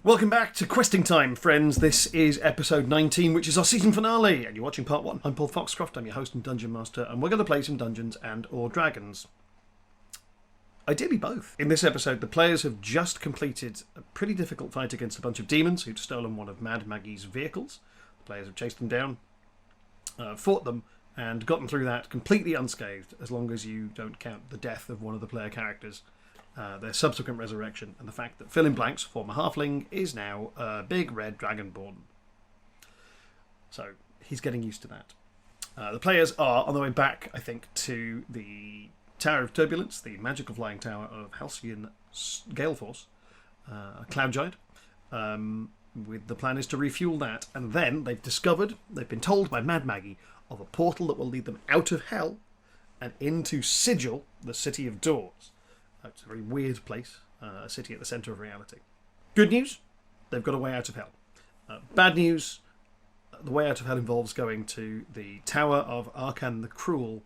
Welcome back to Questing Time, friends. This is episode 19, which is our season finale, and you're watching part 1. I'm Paul Foxcroft, I'm your host and dungeon master, and we're going to play some Dungeons and or Dragons. Ideally both. In this episode, the players have just completed a pretty difficult fight against a bunch of demons who'd stolen one of Mad Maggie's vehicles. The players have chased them down, fought them, and gotten through that completely unscathed, as long as you don't count the death of one of the player characters. Their subsequent resurrection, and the fact that Phillin Blank's former halfling is now a big red Dragonborn. So he's getting used to that. The players are on their way back, I think, to the Tower of Turbulence, the magical flying tower of Halcyon Galeforce, a cloud giant. With the plan is to refuel that, and then they've been told by Mad Maggie of a portal that will lead them out of hell and into Sigil, the city of doors. It's a very weird place, a city at the centre of reality. Good news, they've got a way out of hell. Bad news, the way out of hell involves going to the Tower of Arkan the Cruel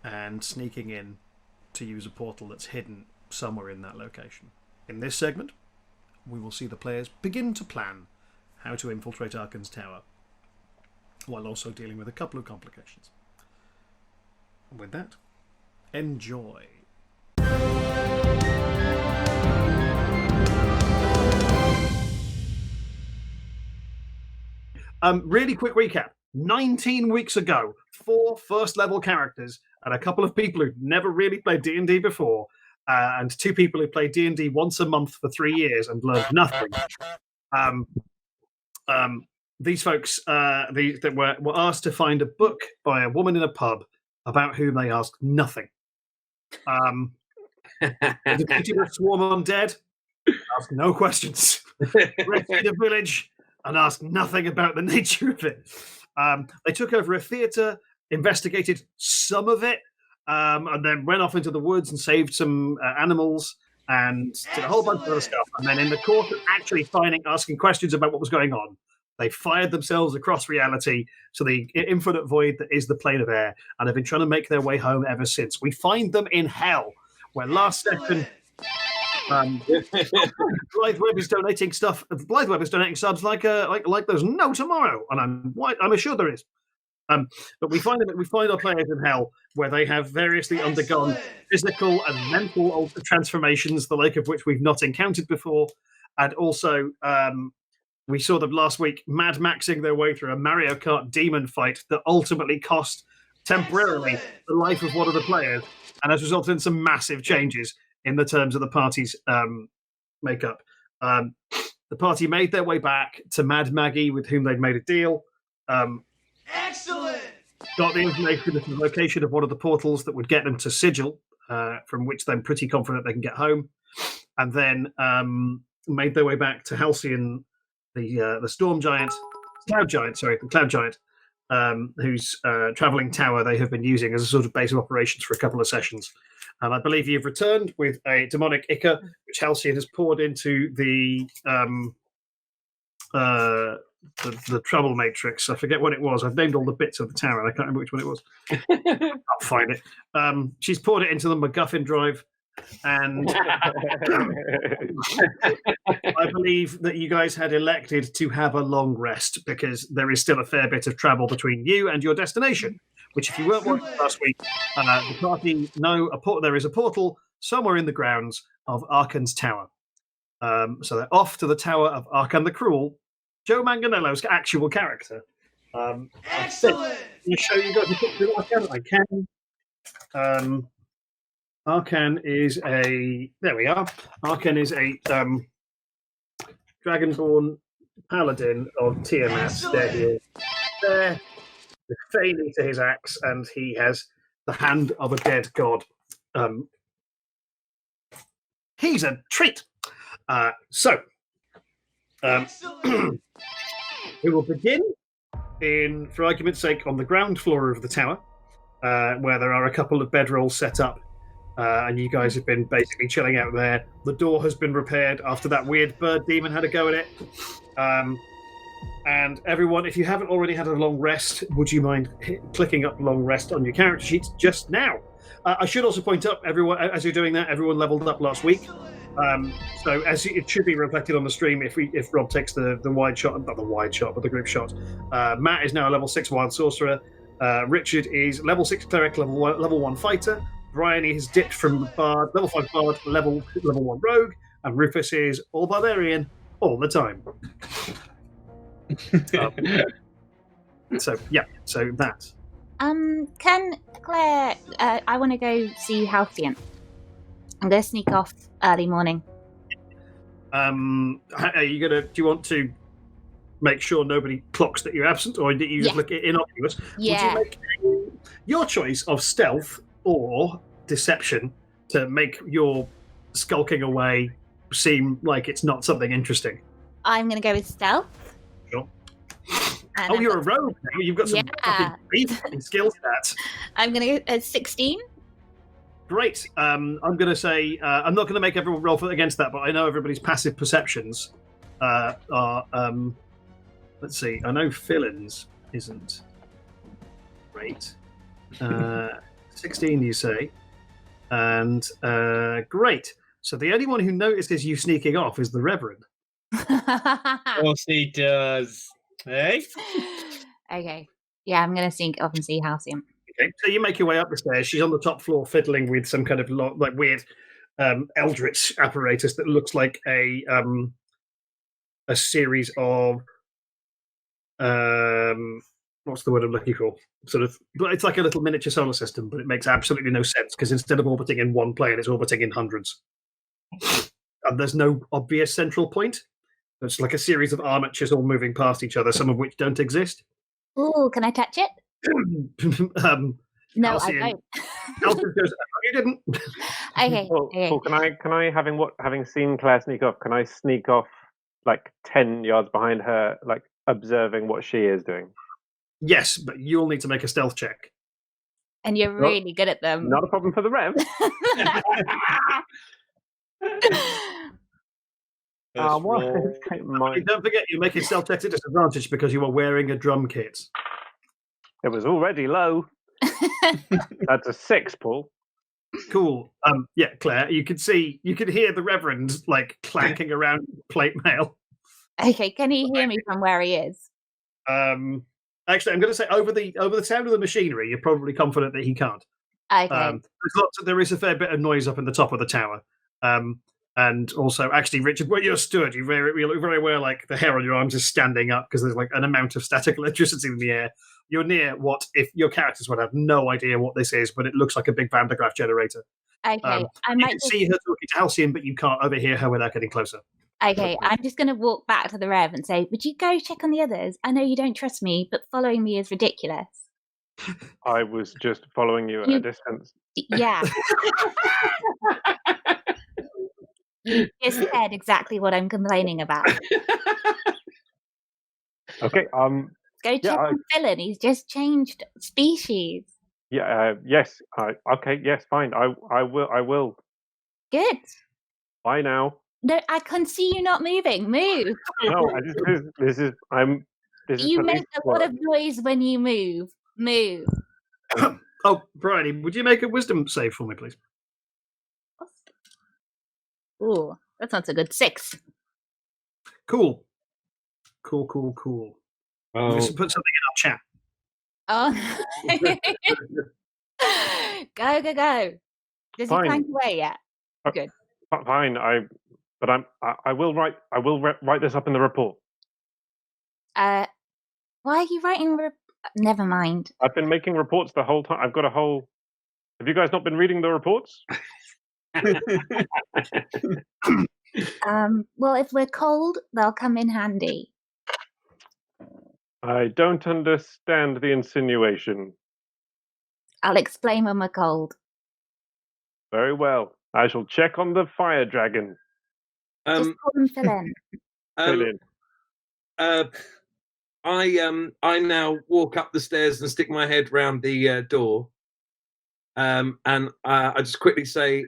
and sneaking in to use a portal that's hidden somewhere in that location. In this segment, we will see the players begin to plan how to infiltrate Arkan's tower, while also dealing with a couple of complications. And with that, enjoy. Really quick recap. 19 weeks ago, 4 first-level characters and a couple of people who'd never really played D&D before, and 2 people who played D&D once a month for 3 years and learned nothing. These folks were asked to find a book by a woman in a pub about whom they asked nothing. Defeated a swarm of undead, asked no questions. Rescued a village and asked nothing about the nature of it. They took over a theatre, investigated some of it, and then went off into the woods and saved some animals and did a whole bunch of other stuff. And then in the course of actually asking questions about what was going on, they fired themselves across reality to the infinite void that is the plane of air, and have been trying to make their way home ever since. We find them in hell, where last session Blytheweb is donating stuff. Blytheweb is donating subs like there's no tomorrow, and I'm sure there is. But we find our players in hell, where they have variously undergone physical and mental transformations, the like of which we've not encountered before, and also we saw them last week Mad Maxing their way through a Mario Kart demon fight that ultimately cost temporarily the life of one of the players, and has resulted in some massive changes in the terms of the party's makeup. The party made their way back to Mad Maggie, with whom they'd made a deal. Excellent! Got the information of the location of one of the portals that would get them to Sigil, from which they're pretty confident they can get home. And then made their way back to Halcyon, the cloud giant, whose travelling tower they have been using as a sort of base of operations for a couple of sessions. And I believe you've returned with a demonic ichor, which Halcyon has poured into the trouble matrix. I forget what it was. I've named all the bits of the tower, and I can't remember which one it was. I'll find it. She's poured it into the MacGuffin drive, and I believe that you guys had elected to have a long rest, because there is still a fair bit of travel between you and your destination, which, if you weren't watching last week, the party know there is a portal somewhere in the grounds of Arkan's tower. So they're off to the Tower of Arkan the Cruel, Joe Manganello's actual character. Excellent! Can you show you guys a picture of Arkan? I can. Arkan is there we are. Arkan is a Dragonborn paladin of Tiamat. There he is. There, with Phillin to his axe, and he has the hand of a dead god. He's a treat. We will begin, for argument's sake, on the ground floor of the tower, where there are a couple of bedrolls set up, and you guys have been basically chilling out there. The door has been repaired after that weird bird demon had a go at it. And everyone, if you haven't already had a long rest, would you mind clicking up long rest on your character sheets just now? I should also point out, everyone, as you're doing that, everyone leveled up last week. So as it should be reflected on the stream if Rob takes the wide shot, not the wide shot, but the group shot. Matt is now a level 6 wild sorcerer. Richard is level 6 cleric, level 1 fighter. Briony has dipped from bard, level 5 bard, level 1 rogue, and Rufus is all barbarian all the time. So that. Can Claire? I want to go see Halcyon. I'm going to sneak off early morning. Are you gonna? Do you want to make sure nobody clocks that you're absent, or do you just look innocuous? Yeah. Would you make your choice of stealth or deception to make your skulking away seem like it's not something interesting? I'm going to go with stealth. Sure. And You're a rogue now. You've got some fucking skill stats. I'm going to go 16. Great. I'm going to say I'm not going to make everyone roll against that, but I know everybody's passive perceptions are. Let's see. I know Phillin's isn't great. 16, you say, and great. So the only one who notices you sneaking off is the Reverend. Of course he does. Hey. Okay. Yeah, I'm going to sneak off and see Halcyon. Okay, so you make your way up the stairs. She's on the top floor fiddling with some kind of like weird eldritch apparatus that looks like a series of what's the word I'm looking for? Sort of, it's like a little miniature solar system, but it makes absolutely no sense because instead of orbiting in one plane, it's orbiting in hundreds. And there's no obvious central point. It's like a series of armatures all moving past each other, some of which don't exist. Ooh, can I touch it? No, Halcyon, I don't. Halcyon goes, "Oh, you didn't." Okay. Paul, can I having seen Claire sneak off, can I sneak off like 10 yards behind her, like observing what she is doing? Yes, but you'll need to make a stealth check. And you're really good at them. Not a problem for the Rev. Don't forget, you're making stealth checks at disadvantage because you are wearing a drum kit. It was already low. That's a 6, Paul. Cool. Yeah, Claire, you could hear the Reverend like clanking around plate mail. Okay, can he hear me from where he is? Actually, I'm going to say over the sound of the machinery, you're probably confident that he can't. Okay. There is a fair bit of noise up in the top of the tower. And also, actually, Richard, where you're stood, you look very aware, like the hair on your arms is standing up because there's like an amount of static electricity in the air. You're near what, if your characters would have no idea what this is, but it looks like a big Van de Graaff generator. Okay, I you might can see her talking to Halcyon, but you can't overhear her without getting closer. Okay, I'm just going to walk back to the Rev and say, would you go check on the others? I know you don't trust me, but following me is ridiculous. I was just following you at a distance. Yeah. You just said exactly what I'm complaining about. Okay. Go check on Phillin. He's just changed species. Yeah. Yes. Okay. Yes. Fine. I will. Good. Bye now. No, I can see you not moving. Move. No. This is. You make a lot of noise when you move. Move. Oh, Briony, would you make a wisdom save for me, please? Ooh, that's not so good. 6. Cool. Oh. Just put something in our chat. Oh. Go. Does he clank away yet? Good. Fine. I will write this up in the report. Why are you writing? Never mind. I've been making reports the whole time. I've got a whole. Have you guys not been reading the reports? Well, if we're cold, they'll come in handy. I don't understand the insinuation. I'll explain when we're cold. Very well. I shall check on the fire dragon. Just call him Phillin. I now walk up the stairs and stick my head round the door, and I just quickly say,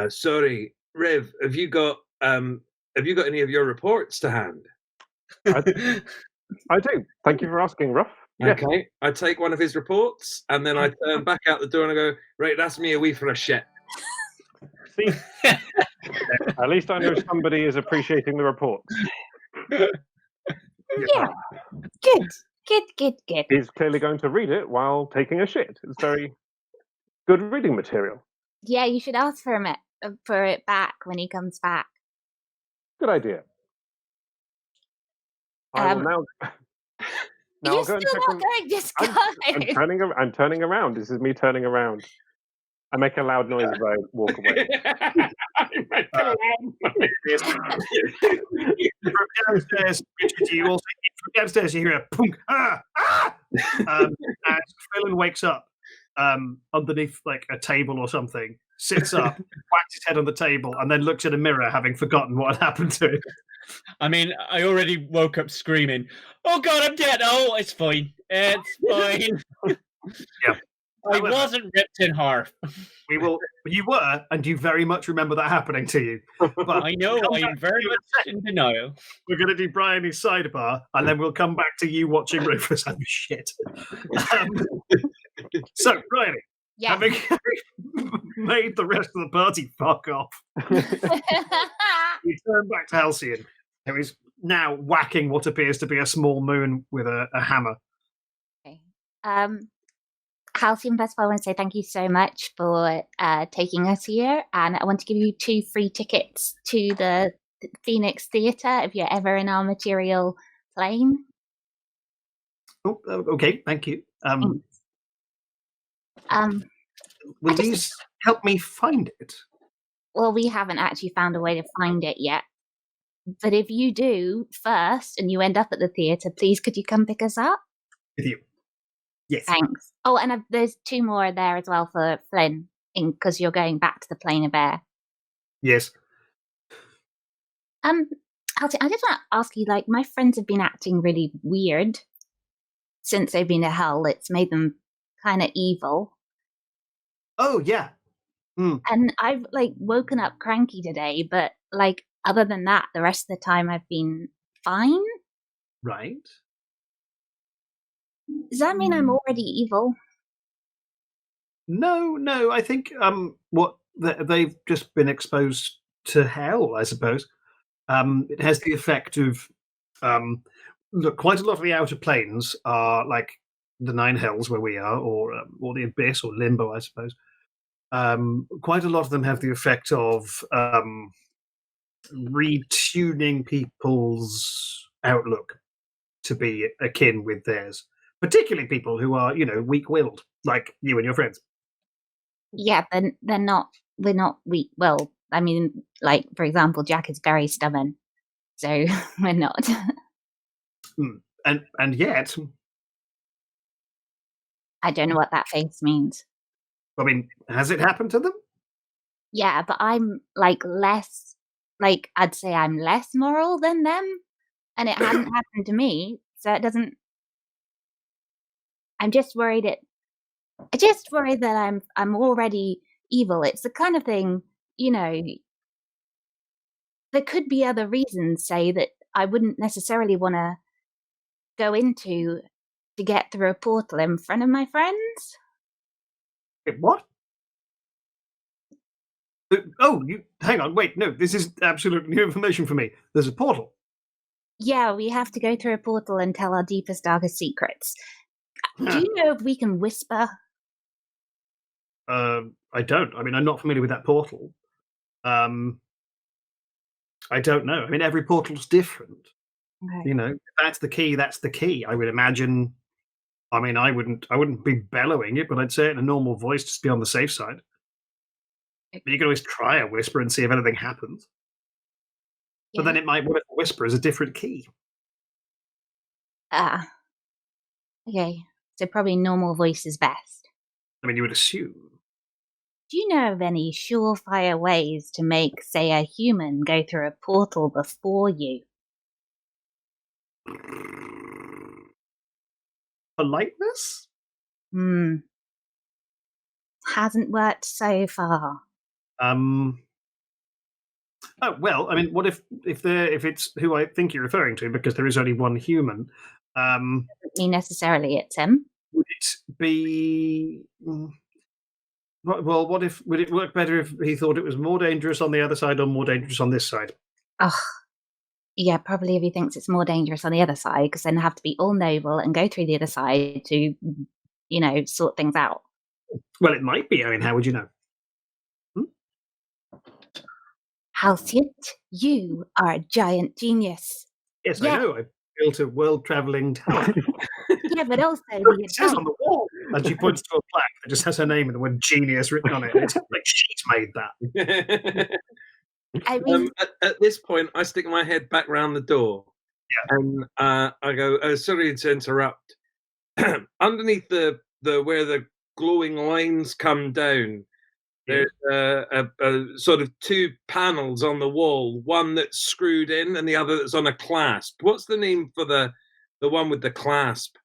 "Sorry, Rev, have you got any of your reports to hand?" I do. Thank you for asking, Ruff. Okay. Yes. I take one of his reports and then I turn back out the door and I go, "Right, that's me a wee for a shit." See? At least I know somebody is appreciating the reports. Yeah. Good. He's clearly going to read it while taking a shit. It's very good reading material. Yeah, you should ask for it back when he comes back. Good idea. I will now. Now You're I'll go and still check not on. going, just go. I'm turning around. This is me turning around. I make a loud noise as I walk away. From downstairs, you hear a punk, as Phillin wakes up underneath like a table or something, sits up, whacks his head on the table, and then looks in a mirror, having forgotten what had happened to him. I mean, I already woke up screaming, "Oh God, I'm dead!" Oh, it's fine. It's fine. Yeah. I wasn't ripped in half. You were, and you very much remember that happening to you. But I know, I'm very much in denial. We're going to do Briony's sidebar, and then we'll come back to you watching Rufus have shit. So, Briony, Yeah. having made the rest of the party fuck off, we turn back to Halcyon, who is now whacking what appears to be a small moon with a hammer. Okay. Halcyon, first of all, I want to say thank you so much for taking us here, and I want to give you 2 free tickets to the Phoenix Theatre if you're ever in our material plane. Oh, okay, thank you. Will these help me find it? Well, we haven't actually found a way to find it yet. But if you do first and you end up at the theatre, please could you come pick us up? With you. Yes. Thanks. Oh, and there's 2 more there as well for Flynn, because you're going back to the Plane of Air. Yes. Halcyon, I just want to ask you, like, my friends have been acting really weird since they've been to hell. It's made them kind of evil. Oh, yeah. And I've, like, woken up cranky today, but, like, other than that, the rest of the time I've been fine. Right. Does that mean I'm already evil? No. I think they've just been exposed to hell, I suppose. It has the effect of look, quite a lot of the outer planes are like the 9 hells where we are, or the abyss or limbo, I suppose. Quite a lot of them have the effect of retuning people's outlook to be akin with theirs, particularly people who are, weak-willed, like you and your friends. Yeah, they're not. We're not weak. Well, I mean, like, for example, Jack is very stubborn, so we're not. And yet, I don't know what that face means. I mean, has it happened to them? Yeah, but I'm like less. Like, I'd say I'm less moral than them, and it hasn't happened to me, so it doesn't. I'm just worried I just worry that I'm already evil. It's the kind of thing, there could be other reasons, say, that I wouldn't necessarily want to go into to get through a portal in front of my friends. What? Hang on, wait, no, this is absolutely new information for me. There's a portal. Yeah, we have to go through a portal and tell our deepest, darkest secrets. Do you know if we can whisper? I don't. I mean, I'm not familiar with that portal. I don't know. I mean, every portal's different. Okay. If that's the key, that's the key. I would imagine. I mean, I wouldn't be bellowing it, but I'd say it in a normal voice just to be on the safe side. But you can always try a whisper and see if anything happens. Yeah. But then what if a whisper is a different key? Okay. So probably normal voice is best. I mean, you would assume. Do you know of any surefire ways to make, say, a human go through a portal before you? Politeness? Hasn't worked so far. Oh well, I mean, what if it's who I think you're referring to, because there is only one human? Doesn't mean necessarily it's him. Would it be? Well, what if would it work better if he thought it was more dangerous on the other side or more dangerous on this side? Oh, yeah, probably if he thinks it's more dangerous on the other side, because then have to be all noble and go through the other side to, sort things out. Well, it might be. I mean, how would you know? Halcyon, you are a giant genius. Yes, Yeah. I know. I've built a world-traveling tower. Yeah, but also It says on the wall, and she points to a plaque that just has her name and the word genius written on it. It's like she's made that. I mean, At this point, I stick my head back round the door, and I go, "Sorry to interrupt." Underneath the where the glowing lines come down, there's a sort of two panels on the wall. One that's screwed in, and the other that's on a clasp. What's the name for the one with the clasp?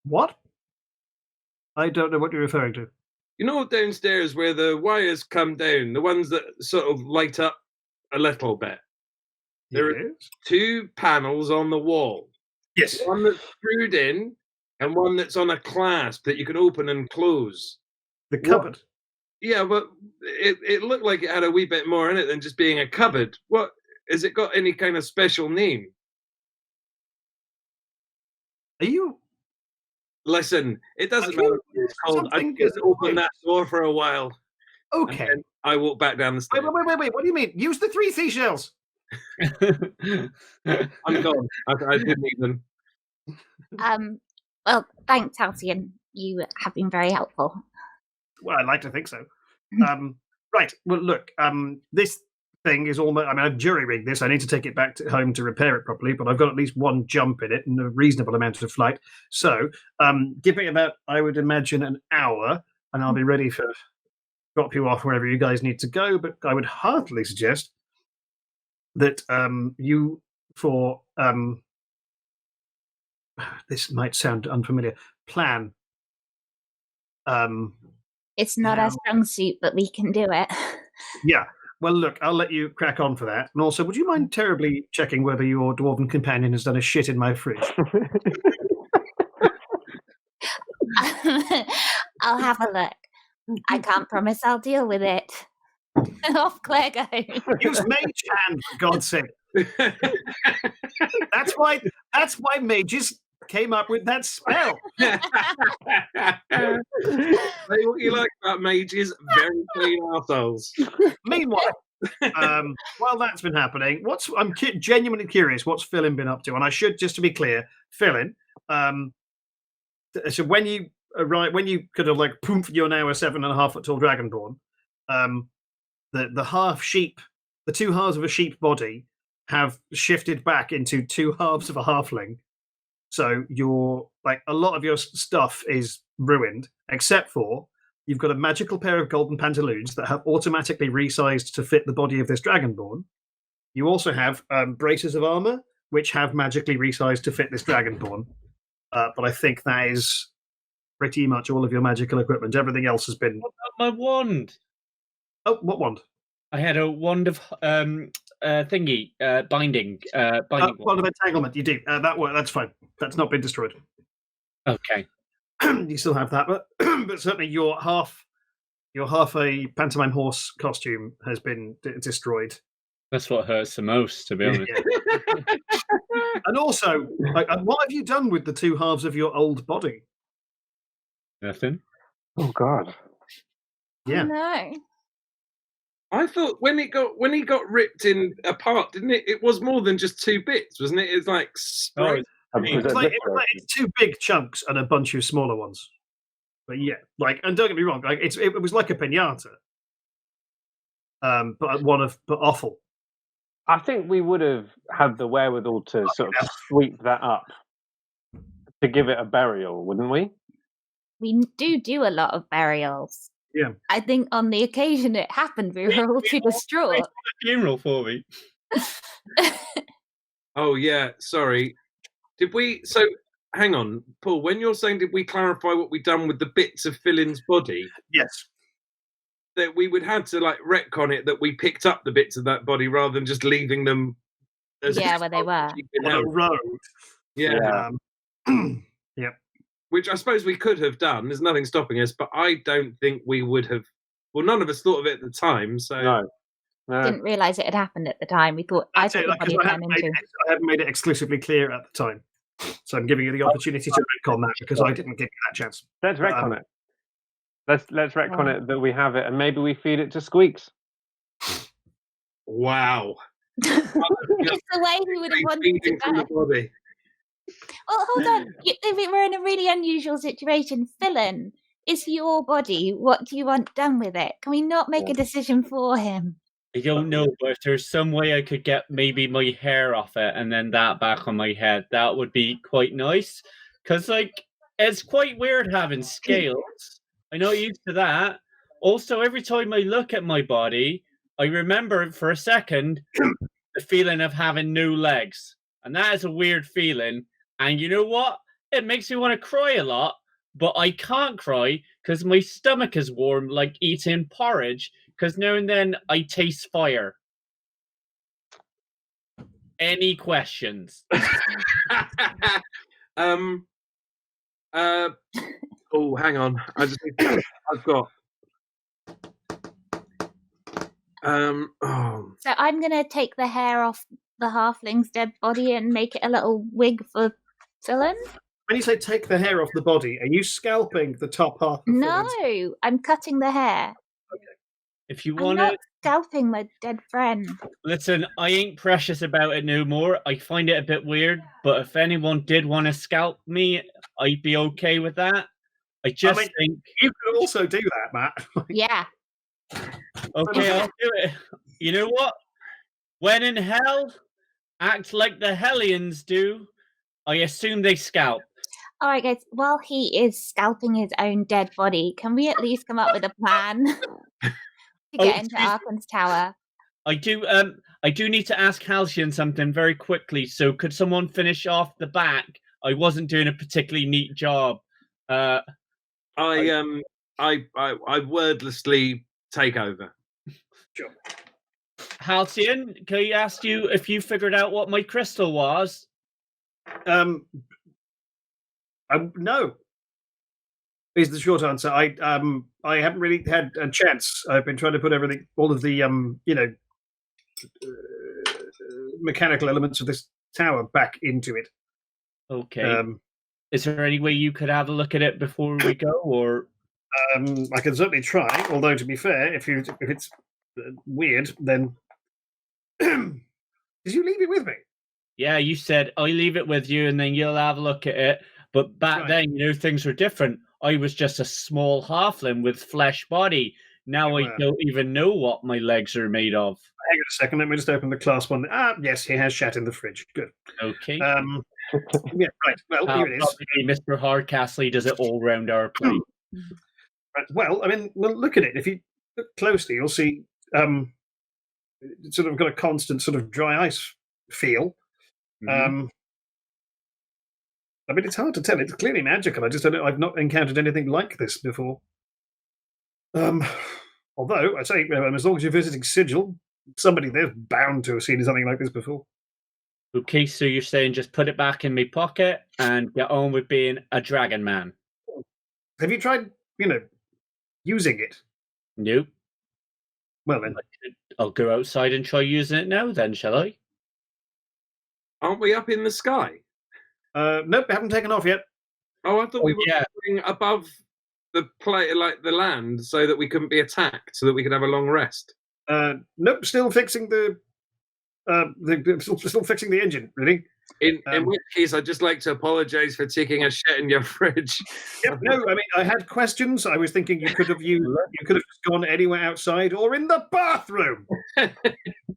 What? I don't know what you're referring to. You know, downstairs where the wires come down, the ones that sort of light up a little bit. There are two panels on the wall. Yes. One that's screwed in and one that's on a clasp that you can open and close. The cupboard? Yeah, but it looked like it had a wee bit more in it than just being a cupboard. What, has it got any kind of special name? Are you... Listen, it doesn't matter what it's called. I just open that door for a while. Okay. And I walk back down the stairs. Wait. What do you mean? Use the 3 seashells. I'm gone. I didn't even. Well, thanks, Halcyon. You have been very helpful. Well, I'd like to think so. Right. Well, look, this thing is almost... I mean, I've jury-rigged this. I need to take it back to home to repair it properly, but I've got at least one jump in it and a reasonable amount of flight. So, give me about, I would imagine, an hour, and I'll be ready to drop you off wherever you guys need to go. But I would heartily suggest that you, for... this might sound unfamiliar. Plan. It's not our strong suit, but we can do it. Yeah. Well, look, I'll let you crack on for that. And also, would you mind terribly checking whether your dwarven companion has done a shit in my fridge? I'll have a look. I can't promise I'll deal with it. Off Claire goes. Use mage hand, for God's sake. That's why mages came up with that spell. What you like about mages? Very clean arseholes. Meanwhile, while that's been happening, I'm genuinely curious what's Phillin been up to. And I should, just to be clear, Phillin, so when you arrive, when you kind of like poof, you're now a 7.5 foot tall dragonborn. The half sheep, the two halves of a sheep body have shifted back into two halves of a halfling. So a lot of your stuff is ruined, except for you've got a magical pair of golden pantaloons that have automatically resized to fit the body of this dragonborn. You also have braces of armor, which have magically resized to fit this dragonborn. But I think that is pretty much all of your magical equipment. Everything else has been... What about my wand? Oh, what wand? I had a wand of binding. Wand of entanglement. You do. That's fine. That's not been destroyed. Okay. You still have that, but but certainly your half a pantomime horse costume has been destroyed. That's what hurts the most, to be honest. Yeah. And also, what have you done with the two halves of your old body? Nothing. Oh God. Yeah. Oh, no. I thought when he got ripped apart, didn't it? It was more than just two bits, wasn't it? It's like spread. It's two big chunks and a bunch of smaller ones. But yeah, and don't get me wrong, it was like a pinata, but awful. I think we would have had the wherewithal to sort of sweep that up to give it a burial, wouldn't we? We do a lot of burials. Yeah. I think on the occasion it happened, we were all too distraught. Funeral for me. Oh yeah, sorry. Did we? So hang on, Paul. When you're saying, did we clarify what we'd done with the bits of Phillin's body? Yes. That we would have to retcon it that we picked up the bits of that body rather than just leaving them. As where they were on a road. Yeah. Yep. which I suppose we could have done. There's nothing stopping us, but I don't think we would have. Well, none of us thought of it at the time, so No. Didn't realise it had happened at the time. I thought That's the it, body because had turned into. I hadn't made it exclusively clear at the time. So I'm giving you the opportunity to retcon that because I didn't give you that chance. Let's retcon it. Let's retcon it that we have it, and maybe we feed it to Squeaks. wow. It's the way he would have wanted to Feeding from the go. body. Well, hold on. If we were in a really unusual situation, Phillin, it's your body. What do you want done with it? Can we not make a decision for him? I don't know, but if there's some way I could get maybe my hair off it and then that back on my head, that would be quite nice. Because, it's quite weird having scales. I'm not used to that. Also, every time I look at my body, I remember for a second the feeling of having no legs. And that is a weird feeling. And you know what? It makes me want to cry a lot, but I can't cry because my stomach is warm like eating porridge. Because now and then I taste fire. Any questions? Oh, hang on. I've got. So I'm going to take the hair off the halfling's dead body and make it a little wig for Phillin. When you say take the hair off the body, are you scalping the top half? Of No, Phillin's? I'm cutting the hair. If you I'm want not to scalping my dead friend. listen, I ain't precious about it no more. I find it a bit weird, but if anyone did want to scalp me, I'd be okay with that. I just think you could also do that, Matt. Yeah. okay, I'll do it. You know what? When in hell, act like the Hellions do. I assume they scalp. All right, guys. While he is scalping his own dead body, can we at least come up with a plan to get into Archon's tower? I do need to ask Halcyon something very quickly. So could someone finish off the back? I wasn't doing a particularly neat job. I wordlessly take over. Sure. Halcyon, can I ask you if you figured out what my crystal was? No. Is the short answer. I haven't really had a chance. I've been trying to put all of the mechanical elements of this tower back into it. Okay. Is there any way you could have a look at it before we go, or? I can certainly try. Although, to be fair, if it's weird, then did you leave it with me? Yeah, you said I leave it with you, and then you'll have a look at it. But back then, things were different. I was just a small halfling with flesh body. Now I don't even know what my legs are made of. Hang on a second. Let me just open the class one. Yes, he has shat in the fridge. Good. Okay. Yeah, right. Well, here it is. Mr. Hardcastle does it all round our plate. Right. Well, look at it. If you look closely, you'll see it's sort of got a constant sort of dry ice feel. Mm-hmm. It's hard to tell. It's clearly magical. I just don't know. I've not encountered anything like this before. Although I say, as long as you're visiting Sigil, somebody there's bound to have seen something like this before. Okay, so you're saying just put it back in my pocket and get on with being a dragon man. Have you tried, using it? Nope. Well then, I'll go outside and try using it now. Then, shall I? Aren't we up in the sky? Nope, haven't taken off yet. Oh, I thought we were going above the the land, so that we couldn't be attacked, so that we could have a long rest. Nope, still fixing still fixing the engine. Really. In which case, I'd just like to apologise for taking a shit in your fridge. Yep, no, I had questions. I was thinking you could have just gone anywhere outside or in the bathroom. But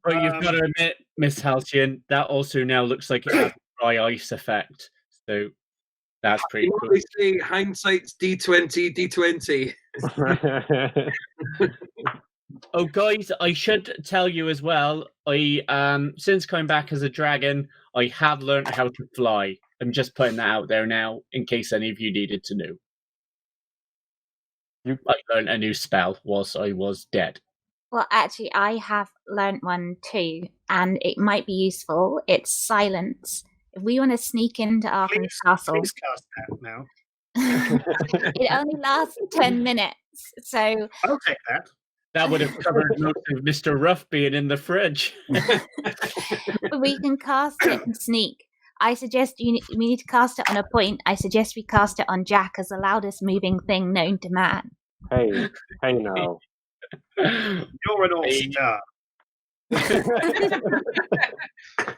you've got to admit, Miss Halcyon, that also now looks like it has a dry ice effect. So that's pretty cool. Obviously, hindsight's D20. Oh, guys, I should tell you as well. I since coming back as a dragon, I have learned how to fly. I'm just putting that out there now, in case any of you needed to know. I learned a new spell whilst I was dead. Well, actually, I have learnt one too, and it might be useful. It's silence. If we want to sneak into Archon's castle, Please cast that now. It only lasts 10 minutes, so I'll take that. That would have covered most of Mr. Ruff being in the fridge. we can cast it and sneak. I suggest we need to cast it on a point. I suggest we cast it on Jack as the loudest moving thing known to man. Hey now. You're an all-star.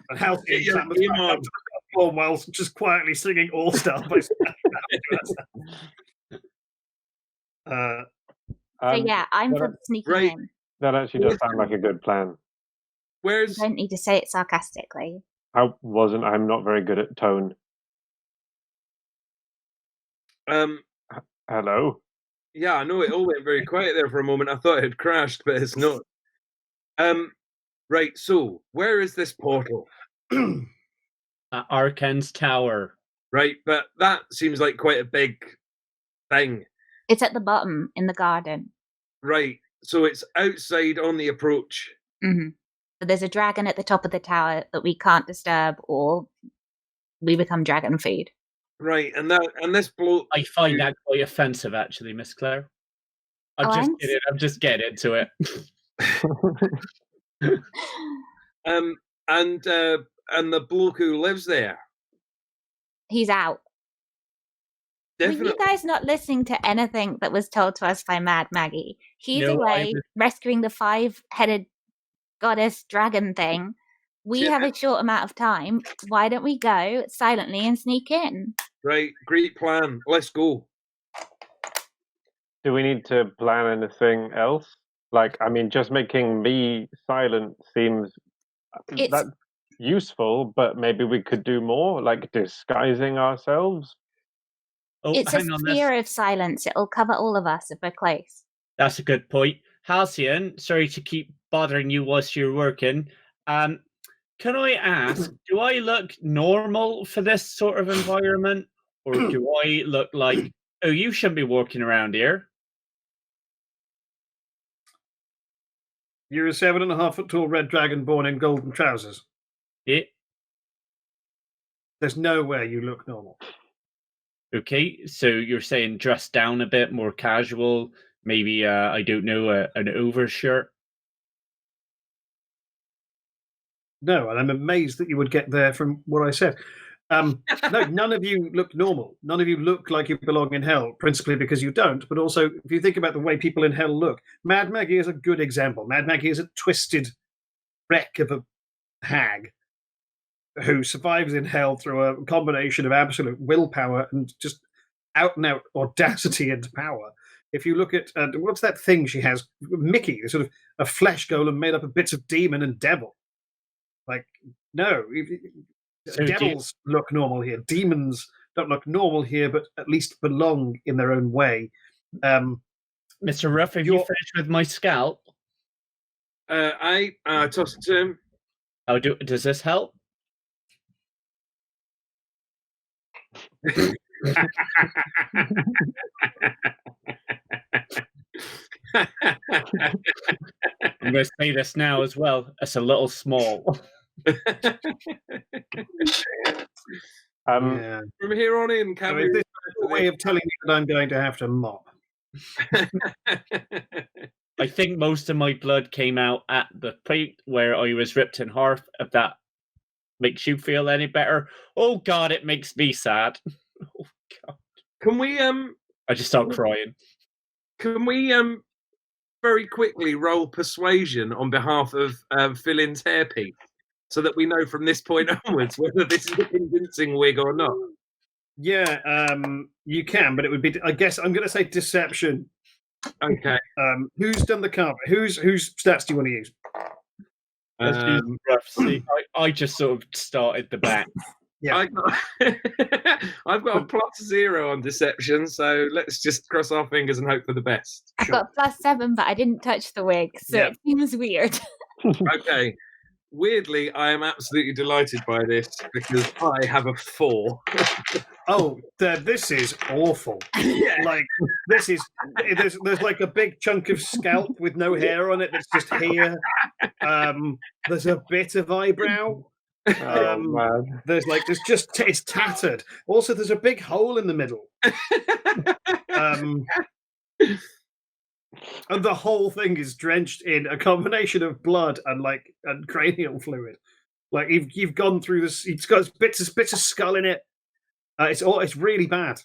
And Halcyon clambers back up to the platform whilst just quietly singing all-star by So yeah, I'm for sneaking right. in. That actually does sound like a good plan. You don't need to say it sarcastically. I'm not very good at tone. Hello? Yeah, I know it all went very quiet there for a moment. I thought it had crashed, but it's not. Right, so where is this portal? Arkane's Tower. Right, but that seems like quite a big thing. It's at the bottom in the garden. Right, so it's outside on the approach. Mm-hmm. So there's a dragon at the top of the tower that we can't disturb, or we become dragon food. Right, and this bloke. I find that quite offensive, actually, Miss Claire. I'm just getting into it. And the bloke who lives there. He's out. Definitely. Were you guys not listening to anything that was told to us by Mad Maggie? He's away rescuing the 5-headed goddess dragon thing. We have a short amount of time. Why don't we go silently and sneak in? Right, great plan. Let's go. Do we need to plan anything else? Like, I mean, just making me silent seems that's useful, but maybe we could do more, like disguising ourselves. Oh, it's a sphere of silence. It'll cover all of us if we're close. That's a good point. Halcyon, sorry to keep bothering you whilst you're working. Can I ask, do I look normal for this sort of environment? Or do I look like, oh, you shouldn't be walking around here? You're a 7.5 foot tall red dragonborn in golden trousers. Yeah. There's nowhere you look normal. Okay, so you're saying dress down a bit, more casual, maybe, I don't know, an overshirt? No, and I'm amazed that you would get there from what I said. No, none of you look normal. None of you look like you belong in hell, principally because you don't, but also, if you think about the way people in hell look, Mad Maggie is a good example. Mad Maggie is a twisted wreck of a hag who survives in hell through a combination of absolute willpower and just out-and-out audacity and power. If you look at, what's that thing she has? Mickey, sort of a flesh golem made up of bits of demon and devil. Like, no, so devils look normal here. Demons don't look normal here, but at least belong in their own way. Mr. Ruff, have you finished with my scalp? I tossed it to him. Oh, does this help? I'm going to say this now as well. It's a little small. From here on in, can we? Is this a way of telling me that I'm going to have to mop? I think most of my blood came out at the point where I was ripped in half. If that makes you feel any better. Oh God, it makes me sad. Oh God. Can we I just start crying. Can we very quickly roll persuasion on behalf of Phillin's hairpiece, so that we know from this point onwards whether this is a convincing wig or not? Yeah, you can, but it would be. I guess I'm going to say deception. Okay. Who's done the carpet? Whose stats do you want to use? I just sort of started the back. Yeah, I've got a +0 on deception, so let's just cross our fingers and hope for the best. I've got +7, but I didn't touch the wig, so it seems weird. Okay. Weirdly, I am absolutely delighted by this because I have a 4. Oh, this is awful. Yeah. Like, this is there's like a big chunk of scalp with no hair on it that's just here. There's a bit of eyebrow. Man. It's tattered. Also, there's a big hole in the middle. And the whole thing is drenched in a combination of blood and cranial fluid. Like you've gone through this. It's got bits of skull in it. It's really bad.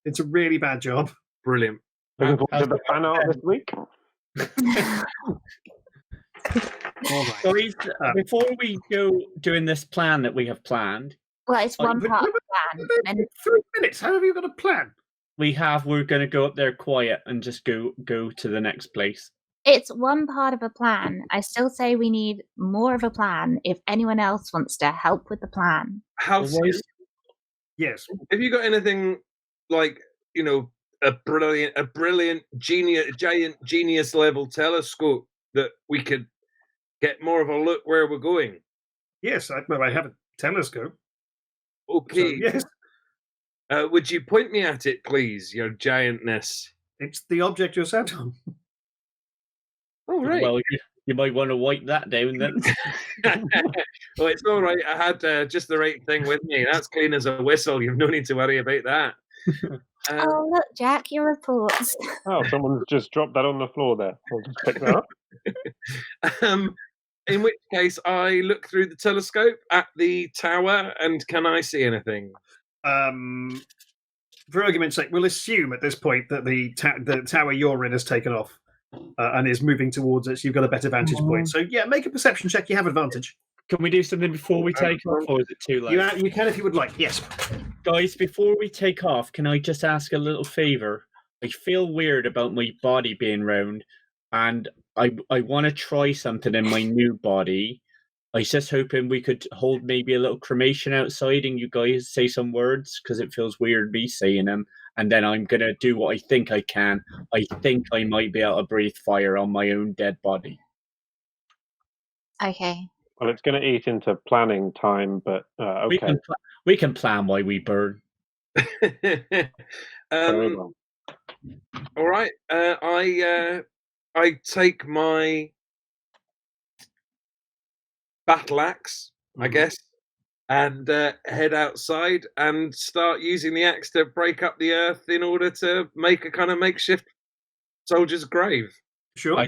It's a really bad job. Brilliant. Looking forward to the fan art this week. All right. Before we go doing this plan that we have planned, well, it's one part of the plan. And 3 minutes. How have you got a plan? we're going to go up there quiet and just go to the next place. it's one part of a plan. I still say we need more of a plan if anyone else wants to help with the plan. How serious? Yes. Have you got anything like, a brilliant giant genius level telescope that we could get more of a look where we're going? Yes, I have a telescope. Okay. So, yes. Would you point me at it, please, your giantness? It's the object you're sat on. Oh, right. Well, you might want to wipe that down then. Well, it's all right. I had just the right thing with me. That's clean as a whistle. You've no need to worry about that. Oh, look, Jack, your reports. Oh, someone's just dropped that on the floor there. I'll just pick that up. In which case, I look through the telescope at the tower, and can I see anything? For argument's sake, we'll assume at this point that the tower you're in has taken off and is moving towards us. You've got a better vantage point. So, yeah, make a perception check. You have advantage. Can we do something before we take off, or is it too late? You can if you would like, yes. Guys, before we take off, can I just ask a little favour? I feel weird about my body being round, and I want to try something in my new body. I was just hoping we could hold maybe a little cremation outside and you guys say some words, because it feels weird me saying them. And then I'm going to do what I think I can. I think I might be able to breathe fire on my own dead body. Okay. Well, it's going to eat into planning time, but okay. We can plan while we burn. Very well. All right. I take my battle axe, I guess, and head outside and start using the axe to break up the earth in order to make a kind of makeshift soldier's grave. Sure.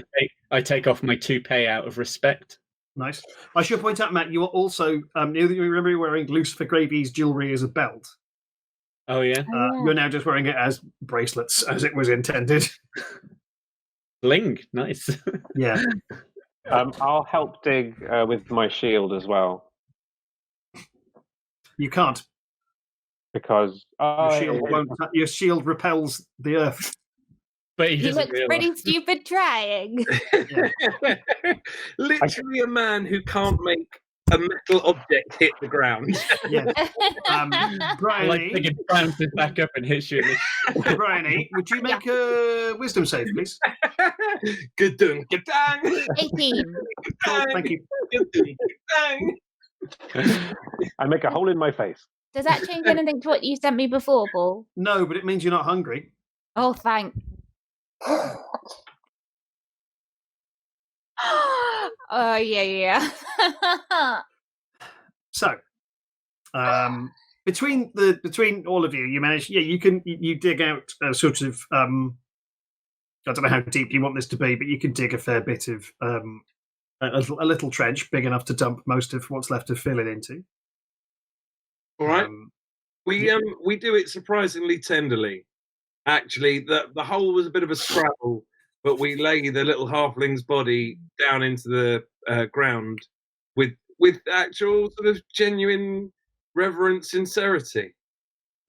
I take off my toupee out of respect. Nice. I should point out, Matt, you are also, you remember you're wearing Lucifer Gravy's jewellery as a belt. Oh, yeah? You're now just wearing it as bracelets, as it was intended. Bling, nice. Yeah. I'll help dig with my shield as well. You can't. Because your shield repels the earth. But He looks pretty stupid trying. Literally a man who can't make a metal object hit the ground. Yeah. Briony, like it bounces back up and hits you. Briony, would you make a wisdom save, please? Good-dun, good-dang. 18. Cool, thank you. Good-dun, good-dang. I make a hole in my face. Does that change anything to what you sent me before, Paul? No, but it means you're not hungry. Oh, thank. Oh, yeah. So, between all of you, you manage. Yeah, you dig out a sort of. I don't know how deep you want this to be, but you can dig a fair bit of a little trench big enough to dump most of what's left of Phillin into. All right. We do it surprisingly tenderly. Actually, the hole was a bit of a scrabble, but we lay the little halfling's body down into the ground with actual sort of genuine reverent sincerity.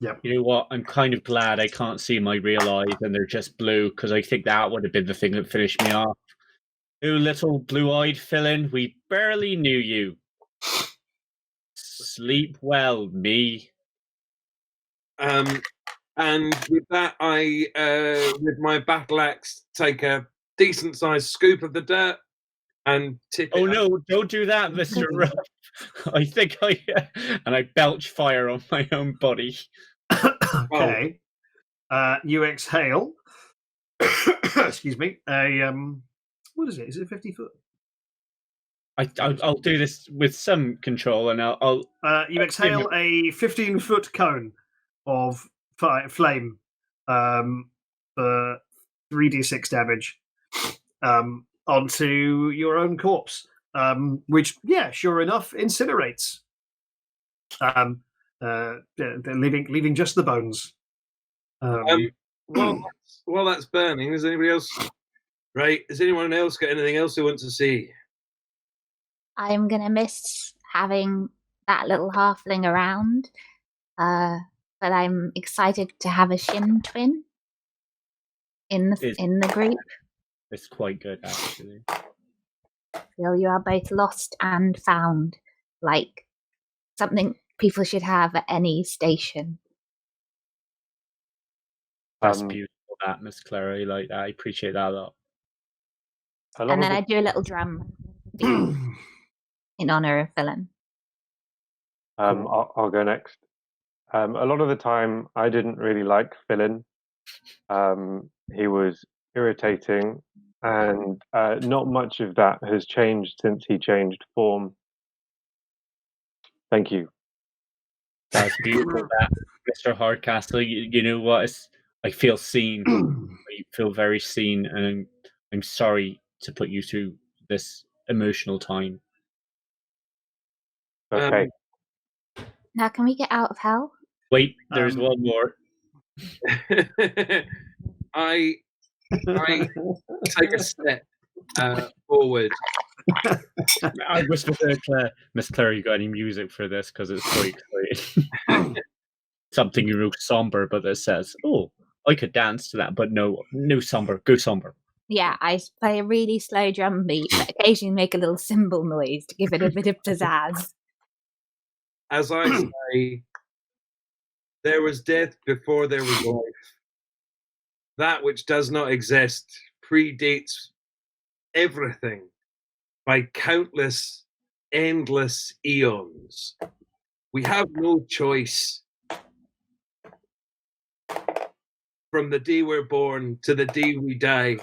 Yeah. You know what? I'm kind of glad I can't see my real eyes and they're just blue, because I think that would have been the thing that finished me off. You little blue-eyed Phillin, we barely knew you. Sleep well, me. And with that, I, with my battle axe, take a decent-sized scoop of the dirt and tip it. Oh, no, don't do that, Mr. Ruff. I think and I belch fire on my own body. Okay. You exhale. Excuse me. What is it? Is it 50 foot? I'll do this with some control, and I'll you exhale a 15-foot cone of flame for 3d6 damage onto your own corpse, which, sure enough, incinerates, leaving just the bones. While that's burning, is anybody else? Right? Has anyone else got anything else they want to see? I'm gonna miss having that little halfling around, but I'm excited to have a shin twin in the group. It's quite good, actually. Feel you are both lost and found, like something people should have at any station. That's beautiful, that, Miss Clary. Like that, I appreciate that a lot. And then I do a little drum beat in honor of Phillin. I'll go next. A lot of the time, I didn't really like Phillin. He was irritating, and not much of that has changed since he changed form. Thank you. That's beautiful, that, Mr. Hardcastle. You know what? I feel seen. I feel very seen, and I'm sorry to put you through this emotional time. Okay. Now, can we get out of hell? Wait, there's one more. I take a step forward. I wish Miss Claire, you got any music for this, because it's quite exciting. Something somber, but that says, "Oh, I could dance to that," but no somber. Go somber. Yeah, I play a really slow drum beat, but occasionally make a little cymbal noise to give it a bit of pizzazz. As I say, there was death before there was life. That which does not exist predates everything by countless, endless eons. We have no choice. From the day we're born to the day we die,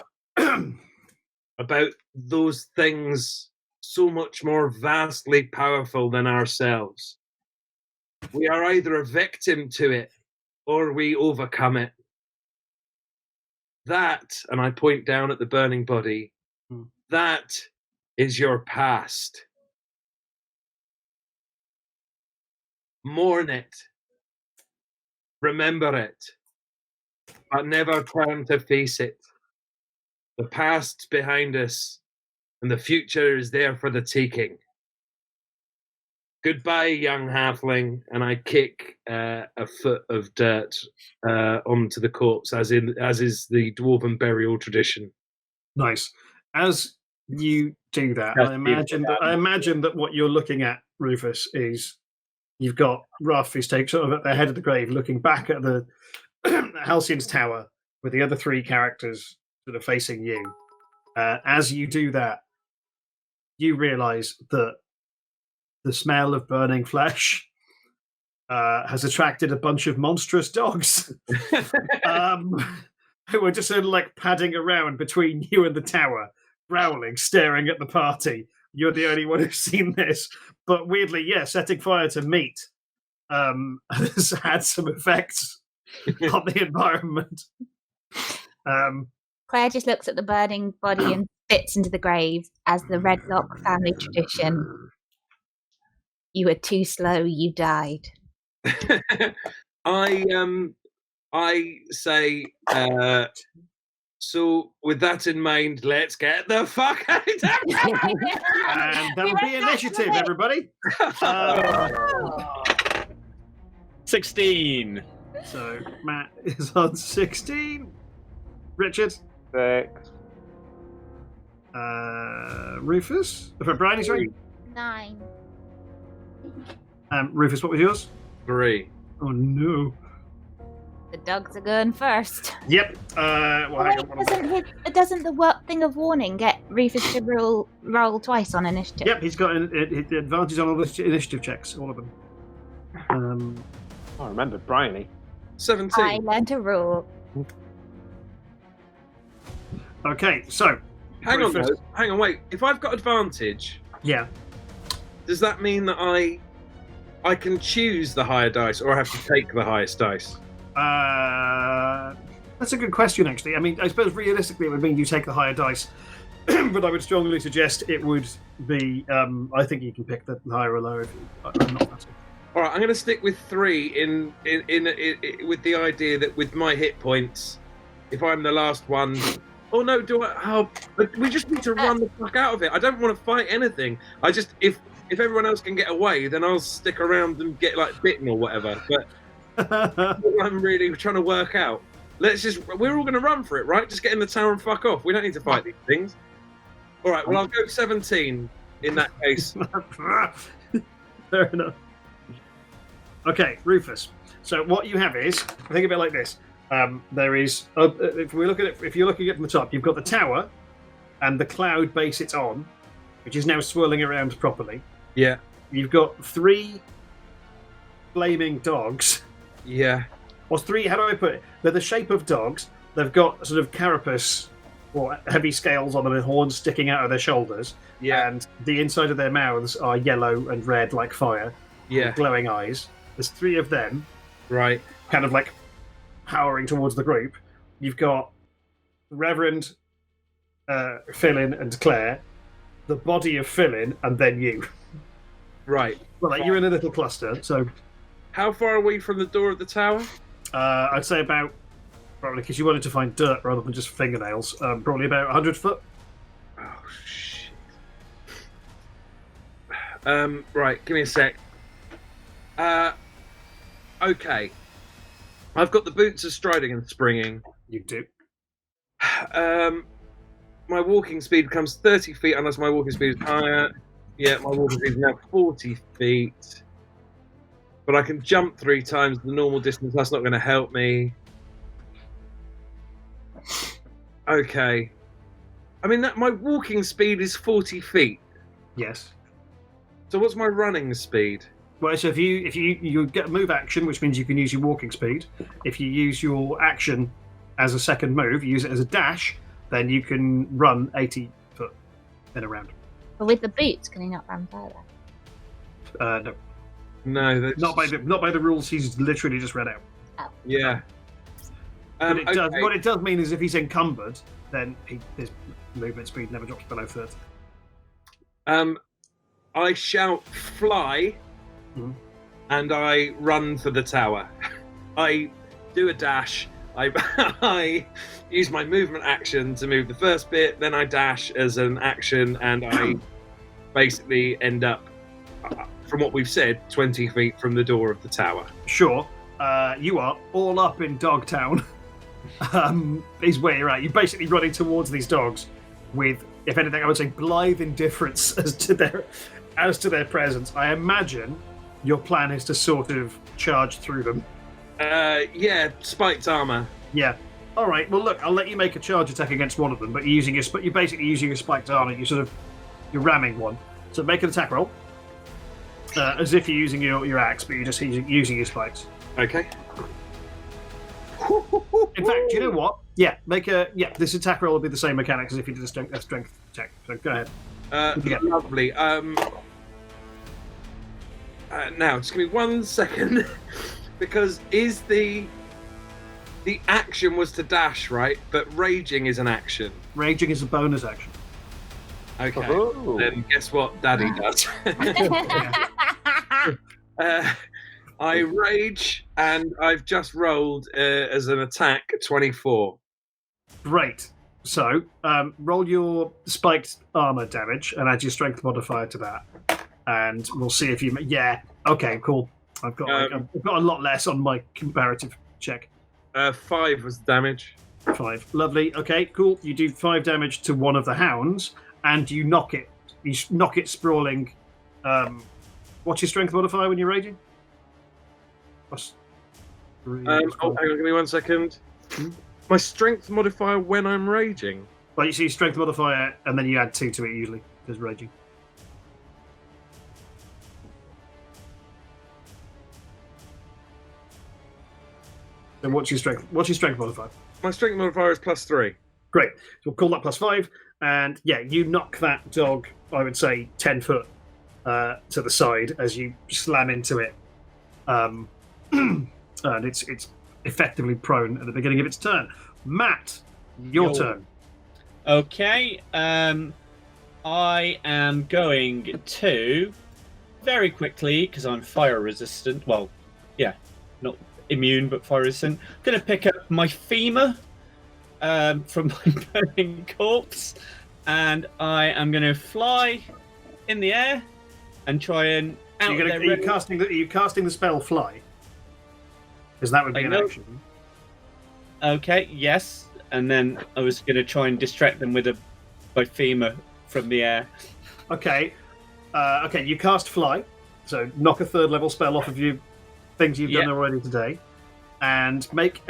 about those things so much more vastly powerful than ourselves. We are either a victim to it or we overcome it. That, and I point down at the burning body, that is your past. Mourn it. Remember it. But never turn to face it. The past's behind us, and the future is there for the taking. Goodbye, young halfling, and I kick a foot of dirt onto the corpse, as is the dwarven burial tradition. Nice. As you do that, I imagine that what you're looking at, Rufus, is you've got Ruff, who's sort of at the head of the grave, looking back at the Halcyon's tower with the other three characters that are facing you. As you do that, you realise that the smell of burning flesh has attracted a bunch of monstrous dogs who are just sort of like padding around between you and the tower, growling, staring at the party. You're the only one who's seen this. But weirdly, setting fire to meat has had some effects on the environment. Claire just looks at the burning body and spits into the grave as the Redlock family tradition. You were too slow, you died. I say, so with that in mind, let's get the fuck out of here. And that'll be initiative, everybody. 16. So Matt is on 16. Richard? 6. Rufus? Briony, sorry? 9. Rufus, what was yours? 3. Oh no. The dogs are going first. Yep. Doesn't the thing of warning get Rufus to roll twice on initiative? Yep, he's got an advantage on all the initiative checks, all of them. I remember Briony. 17. I learned to roll. Okay, so Hang on, wait. If I've got advantage, Yeah. Does that mean that I can choose the higher dice, or I have to take the highest dice? That's a good question, actually. I mean, I suppose realistically it would mean you take the higher dice, but I would strongly suggest it would be. I think you can pick the higher or lower. I'm not fussy. All right, I'm going to stick with 3 in with the idea that with my hit points, if I'm the last one. Oh no! We just need to run the fuck out of it. I don't want to fight anything. I just if everyone else can get away, then I'll stick around and get like bitten or whatever. But I'm really trying to work out. We're all going to run for it, right? Just get in the tower and fuck off. We don't need to fight these things. All right, well, I'll go 17 in that case. Fair enough. Okay, Rufus. So what you have is, think of it like this. There is, if you're looking at it from the top, you've got the tower and the cloud base it's on, which is now swirling around properly. Yeah. You've got 3 flaming dogs. Yeah. Or 3, how do I put it? They're the shape of dogs. They've got sort of carapace or heavy scales on them and horns sticking out of their shoulders. Yeah. And the inside of their mouths are yellow and red like fire. Yeah. With glowing eyes. There's 3 of them. Right. Kind of like powering towards the group. You've got Reverend, Phillin and Claire, the body of Phillin, and then you. Right. Well, like, you're in a little cluster, so... How far are we from the door of the tower? I'd say about, probably because you wanted to find dirt rather than just fingernails, probably about 100 foot. Oh, shit. Right, give me a sec. Okay. I've got the boots of striding and springing. You do. My walking speed becomes 30 feet unless my walking speed is higher. Yeah, my walking speed is now 40 feet. But I can jump 3 times the normal distance. That's not going to help me. Okay. I mean, my walking speed is 40 feet. Yes. So what's my running speed? Well, so if you get a move action, which means you can use your walking speed. If you use your action as a second move, use it as a dash, then you can run 80 foot in a round. But with the boots, can he not run further? No. No, Not by the rules he's literally just read out. Oh. Yeah. What Okay. it does mean is if he's encumbered, then his movement speed never drops below 30. I shout fly, and I run for the tower. I do a dash. I use my movement action to move the first bit, then I dash as an action, and I basically end up, from what we've said, 20 feet from the door of the tower. Sure. You are all up in Dogtown. Is where you're at. You're basically running towards these dogs with, if anything, I would say blithe indifference as to their presence. I imagine your plan is to sort of charge through them. Yeah, spiked armor. Yeah. All right. Well, look, I'll let you make a charge attack against one of them, but you're basically using your spiked armor. You're ramming one. So make an attack roll, as if you're using your axe, but you're just using your spikes. Okay. In fact, you know what? Yeah, this attack roll will be the same mechanics as if you did a strength check. So go ahead. Lovely. Now, just give me 1 second, because is the action was to dash, right? But raging is an action. Raging is a bonus action. Okay. Oh. Then guess what Daddy does? I rage, and I've just rolled as an attack 24. Great. So roll your spiked armor damage and add your strength modifier to that, and we'll see if you. Yeah. Okay. Cool. I've got a lot less on my comparative check. 5 was damage. 5. Lovely. Okay. Cool. You do 5 damage to one of the hounds, and you knock it. You knock it sprawling. What's your strength modifier when you're raging? Hang on, give me 1 second. My strength modifier when I'm raging. Well, you see strength modifier, and then you add 2 to it usually. There's raging. Then what's your strength? What's your strength modifier? My strength modifier is +3. Great. So we'll call that +5. And yeah, you knock that dog, I would say, 10 foot to the side as you slam into it. And it's effectively prone at the beginning of its turn. Matt, your turn. Okay. I am going to very quickly, because I'm fire resistant. Well, yeah, not immune, but fire resistant. I'm going to pick up my femur from my burning corpse, and I am going to fly in the air and try and out So are you casting the spell fly? Because that would be an action. Okay, yes. And then I was going to try and distract them with my femur from the air. Okay. Okay, you cast fly. So knock a 3rd level spell off of you, things you've done already today. And make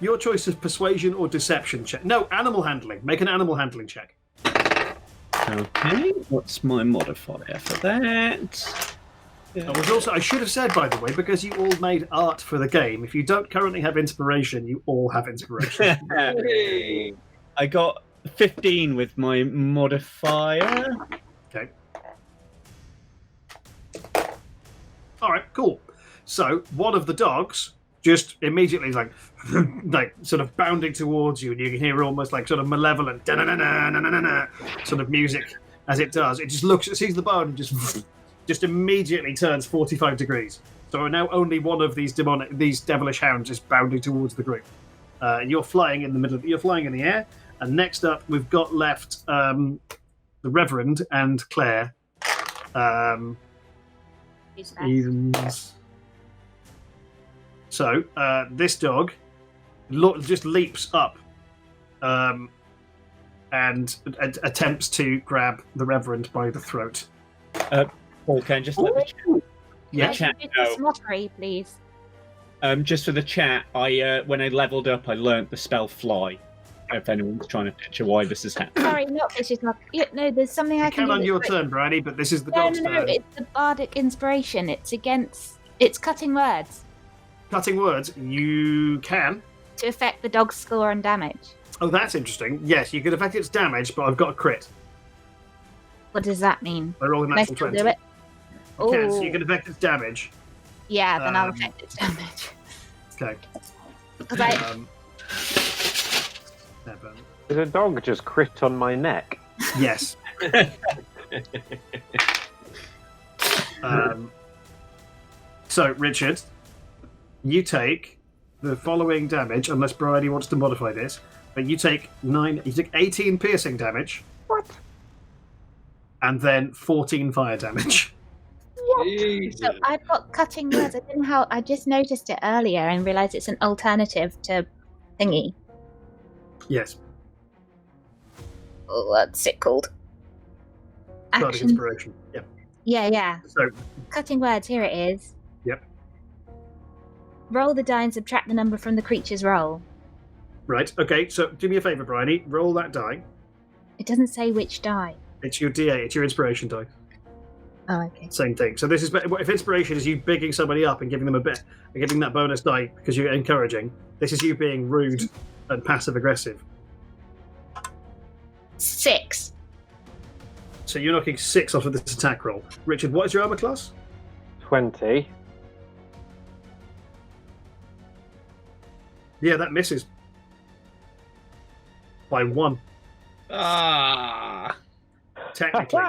your choice of persuasion or deception check. No, animal handling. Make an animal handling check. Okay, what's my modifier for that? I should have said, by the way, because you all made art for the game, if you don't currently have inspiration, you all have inspiration. I got 15 with my modifier. Okay. All right, cool. So one of the dogs just immediately like sort of bounding towards you, and you can hear almost like sort of malevolent sort of music as it does. It just sees the bone and just immediately turns 45 degrees. So now only one of these devilish hounds is bounding towards the group. You're flying in the middle. You're flying in the air. And next up, we've got left the Reverend and Claire. So this dog just leaps up and attempts to grab the Reverend by the throat. Paul, can I just let the chat know? Mockery, please. Just for the chat, when I leveled up, I learnt the spell Fly. If anyone's trying to picture why this is happening. Sorry, not vicious mockery. No, there's something I can do. On your turn, Briony, but this is the dog's turn. No, it's the bardic inspiration. It's cutting words. Cutting words, you can. To affect the dog's score and damage. Oh, that's interesting. Yes, you can affect its damage, but I've got a crit. What does that mean? I roll a natural 20. Do it? Okay, so you can affect its damage. Yeah, then I'll affect its damage. Okay. Because Did a dog just crit on my neck? Yes. So, Richard, you take the following damage, unless Briony wants to modify this, but you take 18 piercing damage. What? And then 14 fire damage. So I've got cutting words. I just noticed it earlier and realised it's an alternative to thingy. Yes. Oh, what's it called? Bardic inspiration. Yep. Yeah. So, cutting words, here it is. Yep. Roll the die and subtract the number from the creature's roll. Right, okay, so do me a favour, Briony. Roll that die. It doesn't say which die. It's your D8, it's your inspiration die. Oh, okay. Same thing. So this is if inspiration is you bigging somebody up and giving them a bit and giving that bonus die because you're encouraging. This is you being rude and passive aggressive. 6. So you're knocking 6 off of this attack roll. Richard, what is your armor class? 20. Yeah, that misses. By 1. Technically.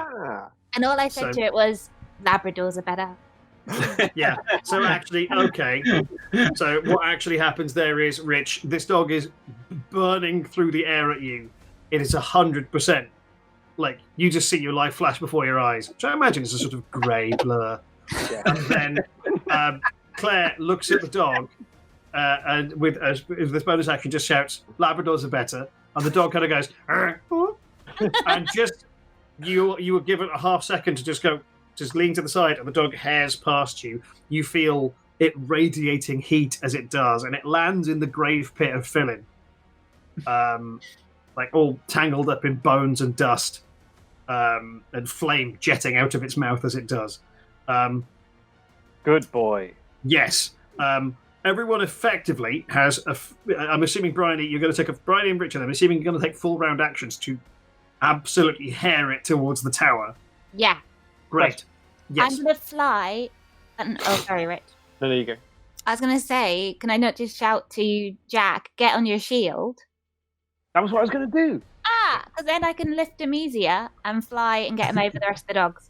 And all I said to it was, Labradors are better. Yeah, so actually, okay. So what actually happens there is, Rich, this dog is burning through the air at you. It is 100%. Like, you just see your life flash before your eyes, which I imagine is a sort of grey blur. Yeah. And then Claire looks at the dog and with this bonus action just shouts, Labradors are better. And the dog kind of goes, and just, you were given a half second to just lean to the side, and the dog hairs past you. You feel it radiating heat as it does, and it lands in the grave pit of Phillin. Like all tangled up in bones and dust, and flame jetting out of its mouth as it does. Good boy. Yes. everyone effectively has I'm assuming Briony, you're going to take Briony and Richard. I'm assuming you're going to take full round actions to absolutely hair it towards the tower. Yeah. Great. Yes. I'm going to fly. Sorry, Rich. No, there you go. I was going to say, can I not just shout to Jack, get on your shield? That was what I was going to do. Because then I can lift him easier and fly and get him over the rest of the dogs.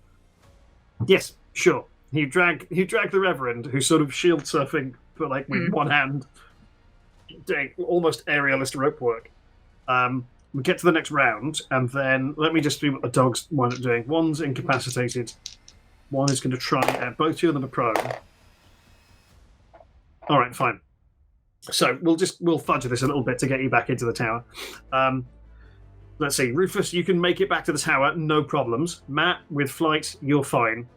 Yes, sure. You drag the Reverend, who's sort of shield surfing, but like with one hand, doing almost aerialist rope work. We get to the next round, and then let me just see what the dogs wind up doing. One's incapacitated. One is going to try. Both two of them are prone. All right, fine. So we'll fudge this a little bit to get you back into the tower. Let's see, Rufus, you can make it back to the tower, no problems. Matt, with flight, you're fine.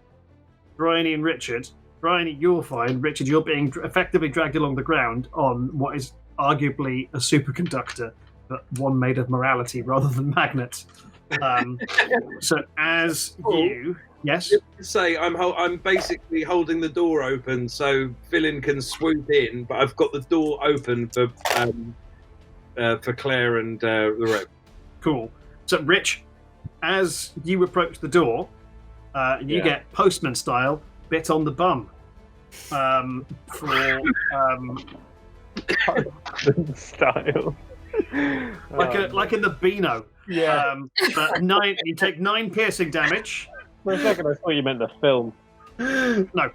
Briony and Richard. Briony, you're fine. Richard, you're being effectively dragged along the ground on what is arguably a superconductor, but one made of morality rather than magnets. So as you... Yes? Say I'm basically holding the door open so Phillin can swoop in, but I've got the door open for Claire and the Rep. Cool. So, Rich, as you approach the door, you get postman style bit on the bum. Postman style. Like in the Beano. Yeah. But you take 9 piercing damage. For a second, I thought you meant the film. No.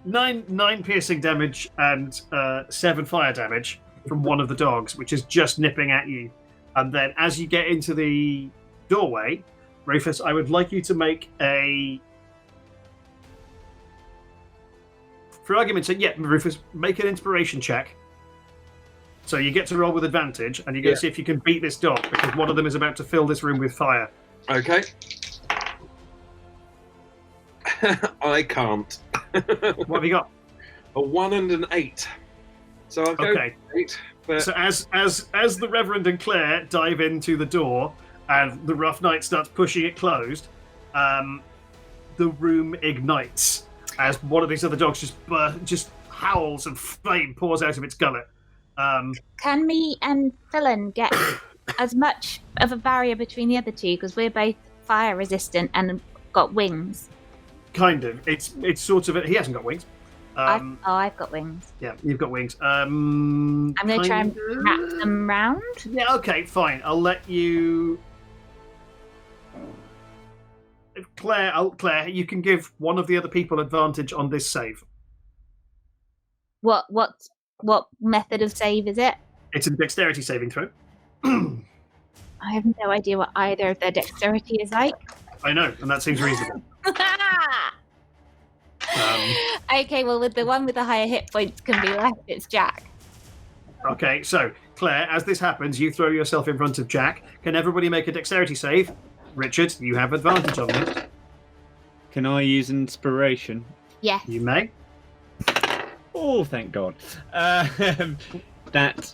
9 piercing damage and 7 fire damage from one of the dogs, which is just nipping at you. And then as you get into the doorway, Rufus, I would like you to make for argument's sake, Rufus, make an inspiration check. So you get to roll with advantage, and you're going to see if you can beat this dog, because one of them is about to fill this room with fire. Okay. I can't. What have you got? A 1 and an 8. So I'll go 8. But... So as the Reverend and Claire dive into the door and the Rough Knight starts pushing it closed, the room ignites as one of these other dogs just howls and flame pours out of its gullet. Can me and Phillin get as much of a barrier between the other two, because we're both fire resistant and got wings? Kind of. It's sort of. He hasn't got wings. I've got wings. Yeah, you've got wings. I'm going to try and wrap them round. Yeah, okay, fine. I'll let you... Claire, you can give one of the other people advantage on this save. What method of save is it? It's a dexterity saving throw. I have no idea what either of their dexterity is like. I know, and that seems reasonable. Okay, well, with the one with the higher hit points can be left, it's Jack. Okay, so, Claire, as this happens, you throw yourself in front of Jack. Can everybody make a dexterity save? Richard, you have advantage on this. Can I use inspiration? Yeah. You may. Oh, thank God. That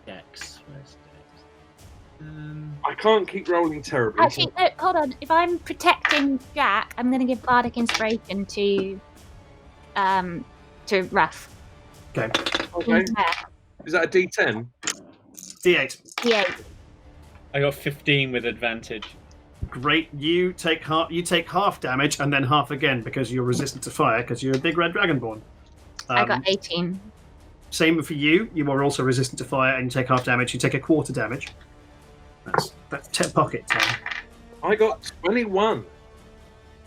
Dex. Where's Dex? I can't keep rolling terribly. Actually, no, hold on. If I'm protecting Jack, I'm going to give Bardic Inspiration to Ruff. Okay. Okay. Is that a D10? D8. D8. I got 15 with advantage. Great. You take half damage and then half again because you're resistant to fire because you're a big red dragonborn. I got 18. Same for you. You are also resistant to fire and you take half damage. You take a quarter damage. That's 10 pocket 10. I got 21.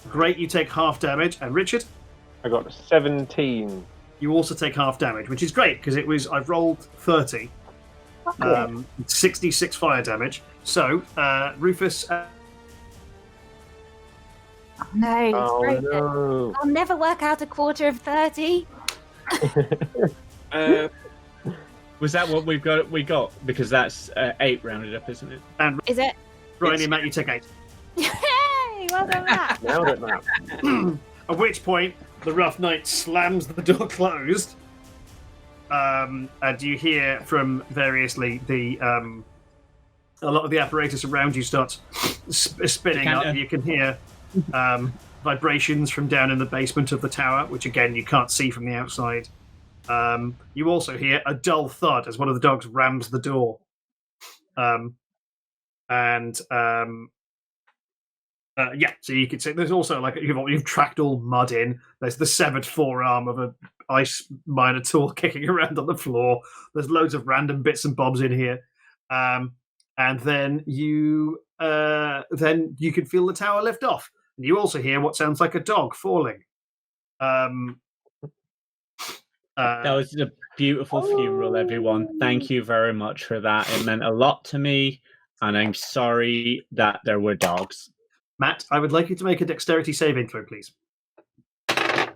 Great. You take half damage. And Richard? I got 17. You also take half damage, which is great because I've rolled 30. 66 fire damage. So, Rufus... Oh no, it's broken. No. I'll never work out a quarter of 30. Was that what we got? Because that's 8 rounded up, isn't it? And Is it? Briony and Matt, you take 8. Yay! Well done, Matt. Nailed it, Matt. At which point, the Rough Knight slams the door closed. And you hear from variously a lot of the apparatus around you starts spinning up. You can hear vibrations from down in the basement of the tower, which again you can't see from the outside. You also hear a dull thud as one of the dogs rams the door. So you can see there's also like you've tracked all mud in. There's the severed forearm of an ice minotaur kicking around on the floor. There's loads of random bits and bobs in here, and then you can feel the tower lift off, and you also hear what sounds like a dog falling. That was a beautiful funeral, everyone. Thank you very much for that. It meant a lot to me, and I'm sorry that there were dogs. Matt, I would like you to make a dexterity saving throw, please.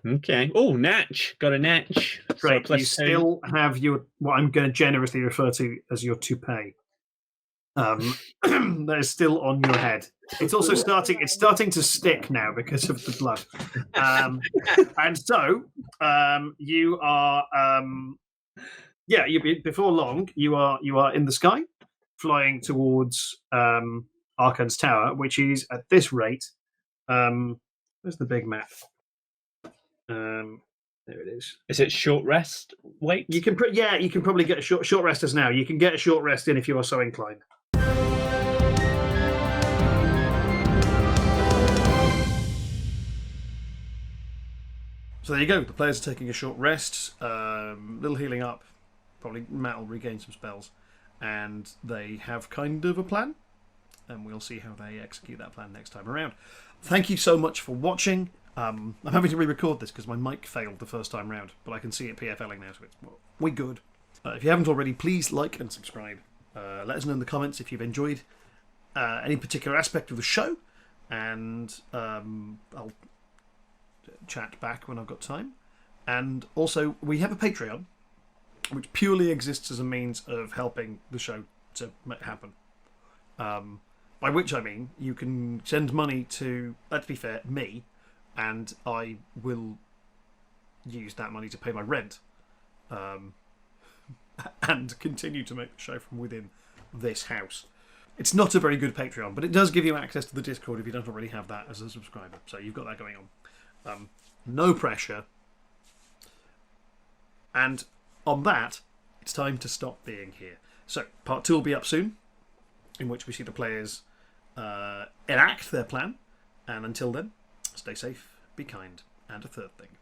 Okay. Oh, natch. Got a natch. Great. So you still have what I'm going to generously refer to as your toupee. That is still on your head. It's also starting to stick now because of the blood. And so you are before long you are in the sky, flying towards Arkan's tower, which is at this rate. Where's the big map? There it is. Is it short rest? Wait. You can probably get a short rest as now. You can get a short rest in if you are so inclined. So there you go. The players are taking a short rest, little healing up. Probably Matt will regain some spells, and they have kind of a plan, and we'll see how they execute that plan next time around. Thank you so much for watching. I'm having to re-record this because my mic failed the first time round, but I can see it PFLing now, so we're good. If you haven't already, please like and subscribe. Let us know in the comments if you've enjoyed any particular aspect of the show, and I'll chat back when I've got time. And also, we have a Patreon, which purely exists as a means of helping the show to happen. By which I mean you can send money to, let's be fair, me, and I will use that money to pay my rent, and continue to make the show from within this house. It's not a very good Patreon, but it does give you access to the Discord if you don't already have that as a subscriber. So you've got that going on. No pressure. And on that, it's time to stop being here. So part 2 will be up soon, in which we see the players enact their plan. And until then, stay safe, be kind, and a third thing.